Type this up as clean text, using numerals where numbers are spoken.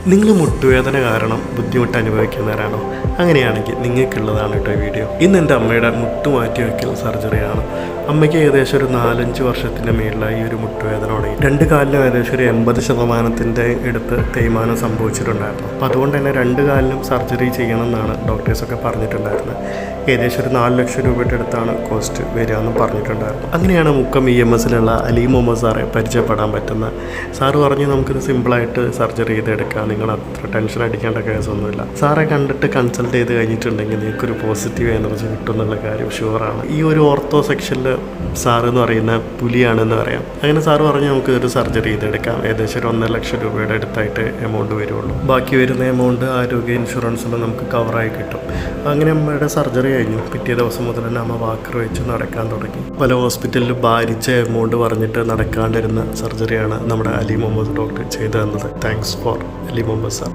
നിങ്ങൾ മുട്ടുവേദന കാരണം ബുദ്ധിമുട്ട് അനുഭവിക്കുന്നവരാണോ? അങ്ങനെയാണെങ്കിൽ നിങ്ങൾക്കുള്ളതാണ് കേട്ടോ ഈ വീഡിയോ. ഇന്ന് എൻ്റെ അമ്മയുടെ മുട്ട് മാറ്റി വയ്ക്കൽ സർജറിയാണ്. അമ്മയ്ക്ക് ഏകദേശം ഒരു 4-5 വർഷത്തിൻ്റെ മേളിലായി ഈ ഒരു മുട്ടുവേദന തുടങ്ങി. 2 കാലിലും ഏകദേശം ഒരു 80% അടുത്ത് തേയ്മാനം സംഭവിച്ചിട്ടുണ്ടായിരുന്നു. അപ്പോൾ അതുകൊണ്ട് തന്നെ 2 കാലിലും സർജറി ചെയ്യണമെന്നാണ് ഡോക്ടേഴ്സൊക്കെ പറഞ്ഞിട്ടുണ്ടായിരുന്നത്. ഏകദേശം ഒരു 4 ലക്ഷം രൂപയുടെ അടുത്താണ് കോസ്റ്റ് വരികയെന്നും പറഞ്ഞിട്ടുണ്ടായിരുന്നു. അങ്ങനെയാണ് മുക്കം EMSലുള്ള അലി മുഹമ്മദ് സാറെ പരിചയപ്പെടാൻ പറ്റുന്നത്. സാറ് പറഞ്ഞ് നമുക്കിത് സിമ്പിളായിട്ട് സർജറി ചെയ്തെടുക്കാം, നിങ്ങൾ അത്ര ടെൻഷൻ അടിക്കേണ്ട കേസൊന്നുമില്ല. സാറെ കണ്ടിട്ട് കൺസൾട്ട് ചെയ്ത് കഴിഞ്ഞിട്ടുണ്ടെങ്കിൽ നിങ്ങൾക്കൊരു പോസിറ്റീവ് എനർജി കിട്ടും എന്നുള്ള കാര്യം ഷുവറാണ്. ഈ ഒരു ഓർത്തോ സെക്ഷനിൽ സാറ് എന്ന് പറയുന്ന പുലിയാണെന്ന് പറയാം. അങ്ങനെ സാറ് പറഞ്ഞ് നമുക്ക് ഒരു സർജറി ചെയ്തെടുക്കാം. ഏകദേശം ഒരു 1.5 ലക്ഷം രൂപയുടെ അടുത്തായിട്ട് എമൗണ്ട് വരുള്ളൂ. ബാക്കി വരുന്ന എമൗണ്ട് ആരോഗ്യ ഇൻഷുറൻസിൽ നമുക്ക് കവറായി കിട്ടും. അങ്ങനെ അമ്മയുടെ സർജറി കഴിഞ്ഞു. പിറ്റേ ദിവസം മുതൽ തന്നെ അമ്മ വാക്കർ വെച്ച് നടക്കാൻ തുടങ്ങി. പല ഹോസ്പിറ്റലിലും ഭാരിച്ച എമൗണ്ട് പറഞ്ഞിട്ട് നടക്കാണ്ടിരുന്ന സർജറിയാണ് നമ്മുടെ അലി മുഹമ്മദ് ഡോക്ടർ ചെയ്തു തന്നത്. Thanks for Ali Muhammad sir.